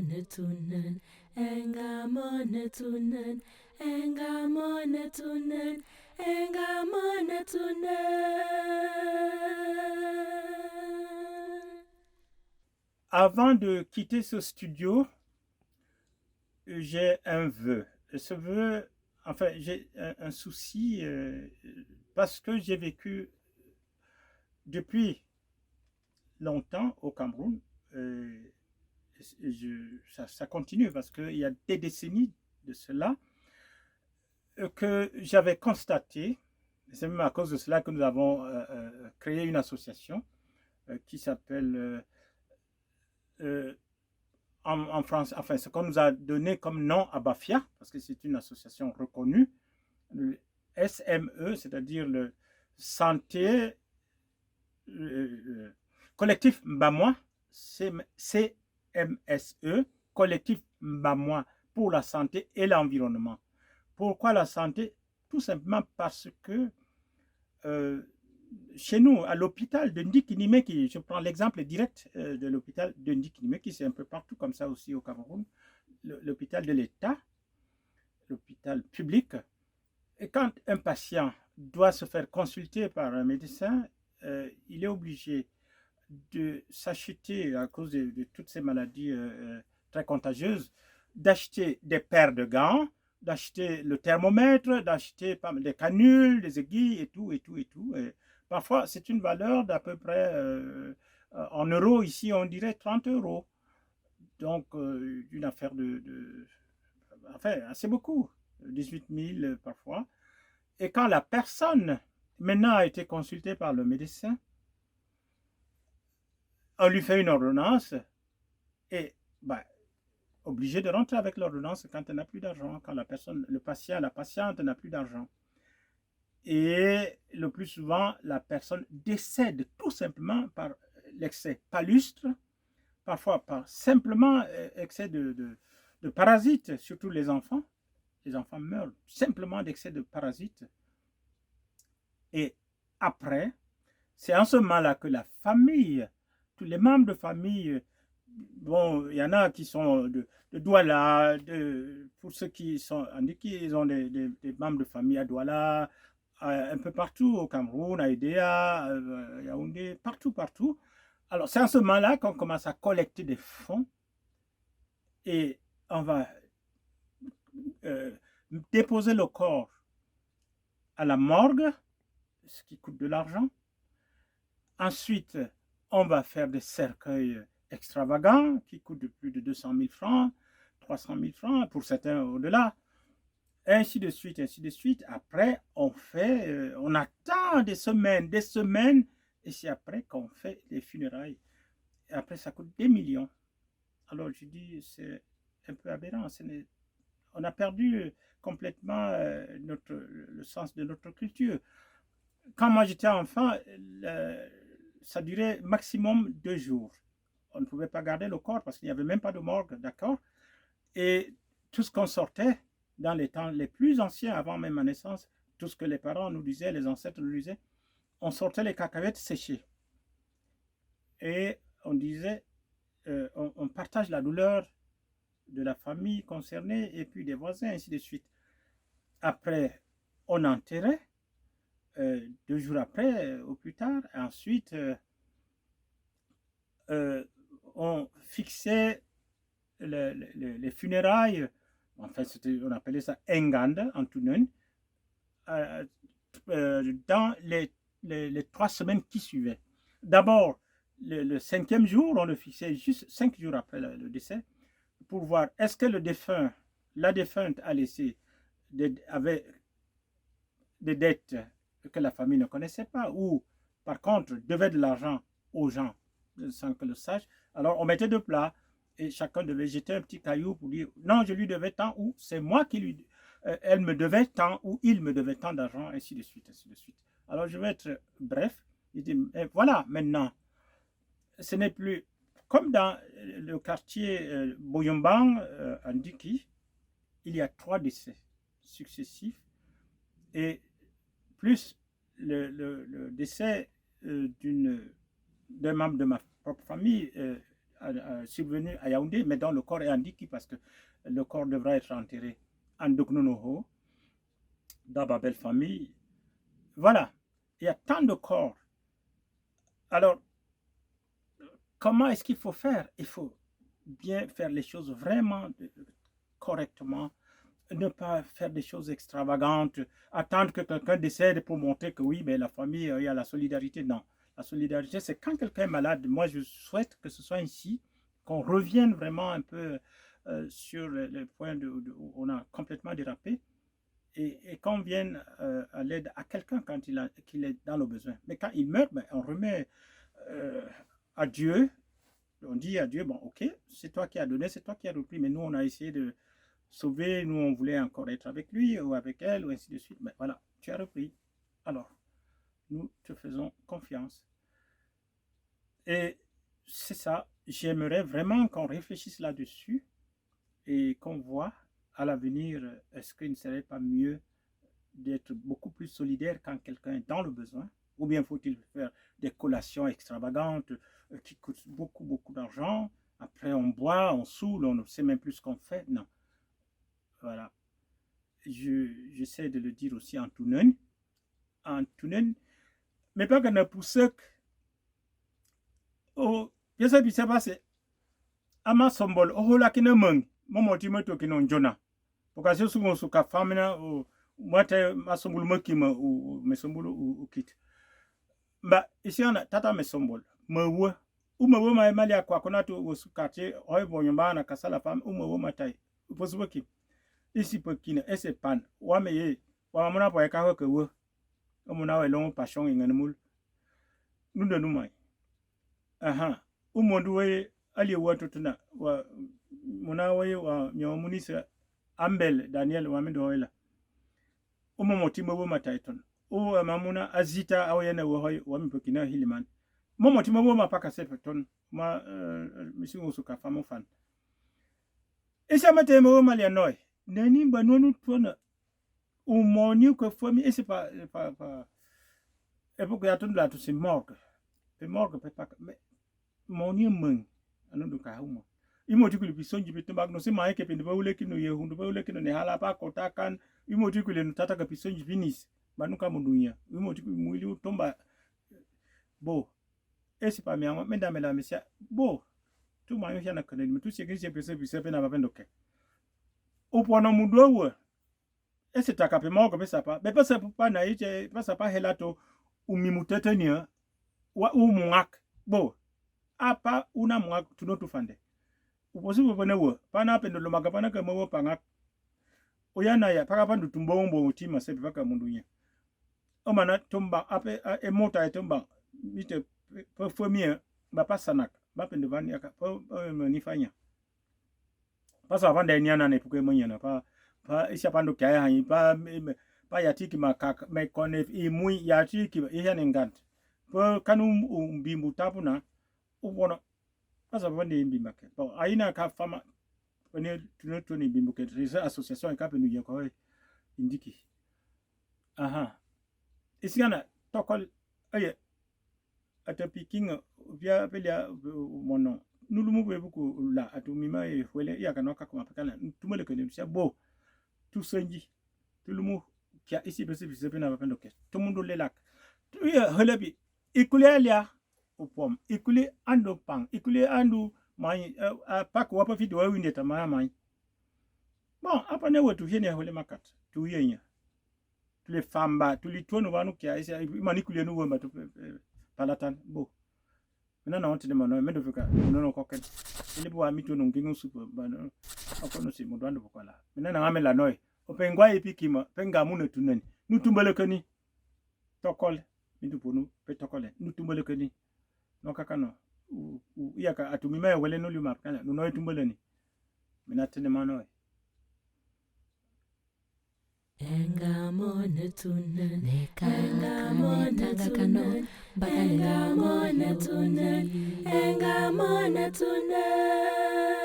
Engamonetunen, engamonetunen, engamonetunen, engamonetunen. Avant de quitter ce studio, j'ai un vœu. Ce vœu, enfin, j'ai un souci parce que j'ai vécu depuis longtemps au Cameroun. euh, ça continue parce qu'il y a des décennies de cela que j'avais constaté, c'est même à cause de cela que nous avons créé une association qui s'appelle en France, enfin ce qu'on nous a donné comme nom à Bafia, parce que c'est une association reconnue, le SME, c'est-à-dire le Santé Collectif Mbamwa, CMSE, Collectif Mbamwa pour la santé et l'environnement. Pourquoi la santé? Tout simplement parce que euh, chez nous, à l'hôpital de Ndikinime, je prends l'exemple direct de l'hôpital de Ndikinime, qui c'est un peu partout comme ça aussi au Cameroun, l'hôpital de l'État, l'hôpital public. Et quand un patient doit se faire consulter par un médecin, il est obligé de s'acheter, à cause de toutes ces maladies très contagieuses, d'acheter des paires de gants, d'acheter le thermomètre, d'acheter des canules, des aiguilles et tout, et tout, et tout. Et parfois, c'est une valeur d'à peu près, en euros, ici, on dirait 30 euros. Donc, une affaire enfin, assez beaucoup, 18 000 parfois. Et quand la personne, maintenant, a été consultée par le médecin, on lui fait une ordonnance et bah, obligé de rentrer avec l'ordonnance quand elle n'a plus d'argent, quand la personne, le patient, la patiente n'a plus d'argent. Et le plus souvent, la personne décède tout simplement par l'excès palustre, parfois par simplement excès de parasites, surtout les enfants. Les enfants meurent simplement d'excès de parasites. Et après, c'est en ce moment-là que la famille, tous les membres de famille, bon, il y en a qui sont de Douala, pour ceux qui sont indiqués, ils ont des membres de famille à Douala, un peu partout au Cameroun, à Edea, Yaoundé, partout, partout. Alors, c'est en ce moment-là qu'on commence à collecter des fonds et on va euh, déposer le corps à la morgue, ce qui coûte de l'argent. Ensuite, on va faire des cercueils extravagants qui coûtent plus de 200 000 francs, 300 000 francs, pour certains au-delà, ainsi de suite, ainsi de suite. Après, on attend des semaines, et c'est après qu'on fait les funérailles. Et après, ça coûte des millions. Alors, je dis, c'est un peu aberrant. On a perdu complètement le sens de notre culture. Quand moi j'étais enfant, ça durait maximum 2 jours. On ne pouvait pas garder le corps parce qu'il n'y avait même pas de morgue, d'accord? Et tout ce qu'on sortait dans les temps les plus anciens, avant même ma naissance, tout ce que les parents nous disaient, les ancêtres nous disaient, on sortait les cacahuètes séchées. Et on disait, on partage la douleur de la famille concernée et puis des voisins, ainsi de suite. Après, on enterrait, 2 jours après, au plus tard. Et ensuite, euh, on fixait les funérailles, enfin, on appelait ça Engande en Tunen, euh, dans les 3 semaines qui suivaient. D'abord, le 5e jour, on le fixait juste 5 jours après le décès, pour voir est-ce que la défunte a laissé avait des dettes que la famille ne connaissait pas, ou par contre devait de l'argent aux gens sans que le sache. Alors on mettait de plat et chacun devait jeter un petit caillou pour dire non, je lui devais tant, ou c'est moi qui lui elle me devait tant, ou il me devait tant d'argent, ainsi de suite, ainsi de suite. Alors je vais être bref. Il dit, voilà, maintenant, ce n'est plus comme dans le quartier Boyombang à Ndiki, il y a 3 décès successifs et plus le décès d'un membre de ma propre famille subvenu à Yaoundé, mais dont le corps est indiqué parce que le corps devra être enterré en Doknonoho, dans ma belle famille. Voilà, il y a tant de corps. Alors, comment est-ce qu'il faut faire? Il faut bien faire les choses vraiment correctement, ne pas faire des choses extravagantes, attendre que quelqu'un décède pour montrer que oui, mais la famille, il y a la solidarité. Non, la solidarité, c'est quand quelqu'un est malade. Moi, je souhaite que ce soit ainsi, qu'on revienne vraiment un peu sur le point où on a complètement dérapé et qu'on vienne à l'aide à quelqu'un quand qu'il est dans le besoin. Mais quand il meurt, ben, on remet à Dieu. On dit à Dieu, bon, ok, c'est toi qui as donné, c'est toi qui as repris, mais nous, on a essayé de sauver, nous, on voulait encore être avec lui ou avec elle, ou ainsi de suite. Mais voilà, tu as repris. Alors, nous te faisons confiance. Et c'est ça, j'aimerais vraiment qu'on réfléchisse là-dessus et qu'on voit à l'avenir, est-ce qu'il ne serait pas mieux d'être beaucoup plus solidaire quand quelqu'un est dans le besoin, ou bien faut-il faire des collations extravagantes qui coûtent beaucoup, beaucoup d'argent. Après, on boit, on saoule, on ne sait même plus ce qu'on fait. Non. Voilà. J'essaie de le dire aussi en Tunen. En Tunen. Mais pas qu'on a poussé. Oh, je sais pas passé. Ama sombol, oh la kina mung. Momo timoto kino njona. Parce que souvent, sous ka famina, mwate masombulu makima ou mesombulu ou kit. Ba ici on a tata mesombol mawo umawo ma mali akwa kona to usukate oi bonyomba na kasala fam umawo matai uposuki isi pokina ese pan wa meye wa muna po ka ko wo umuna we long passion ngene mul nunda numai aha umondu we ali wato tuna wa muna we wa nyomunisa ambel Daniel wa mendo wela umomoti mawo matai ton o mamuna azita au yana wohoy wami pokina hiliman momo ti momo mapaka sepeton ma misi usuka famo fan esa mate mo malia noy neni banonu tona o moni ko fomi ese pa epoko ya tunda to simorgue pe pa moni mun anodu ka humo imoti kuli bisonji bitumba no se mai ke pende bawule kino ye hundu bawule kino ne hala pa kota kan imoti kuli no tata ka bisonji finis banuka mudunya imoti mwili utomba bo esi pa miango menda mela mesia bo tu mayo yana kanel mutu segisi pese pese pe na bapendo ke upono mudowo esi takape moko pesa pa be pesa pa na iche pesa pa helato umimutetenia wa umungak bo apa una mungak tunotu fande uposibo bonewo pana pendo lo magapana ka mawo pangak oyana ya paka pandu tumbombo utima sepe paka mundunya omana tumba ape emota etumba mite fomie ba pasanak ba pende van yaka po nifanya pasa vanda niana ne puke monyana pa isha pando kaya hani pa yatiki makaka me konef imui yatiki iya nengant po kanu umbimbu tapuna ubona pasa vanda imbimba ke po aina ka fama pone tunoto ni bimbu ke resa association ka penu yako indiki aha isigana tokol aye ata piking via pelia mono nulumu bebuku la atumima e fwele ya kanoka kuma pakana tumele kene sia bo tusenji tulumu kia isi bese bese na bapendo ke tumundo lelak tu ya helebi ikule alia upom ikule ando pang ikule andu mai pak wapa fitu wa winde tamaya mai bon apa ne wetu hene hole makat tu yenya tule famba tulitono wanu kia isi manikule nu wamba tu palatan bo na na onte de mano mendo fika no koken ile bo amito no ngingo super bano akono si mo dwando bokola na na ngamela noy opengwa ipikima penga muno tunani nutumbele kani tokol mindu ponu pe tokole nutumbele kani no kakano iyaka atumima wele no luma kana no noy tumbele ni minatene mano Engamone tunen, engamone tunen, engamone tunen, engamone tunen.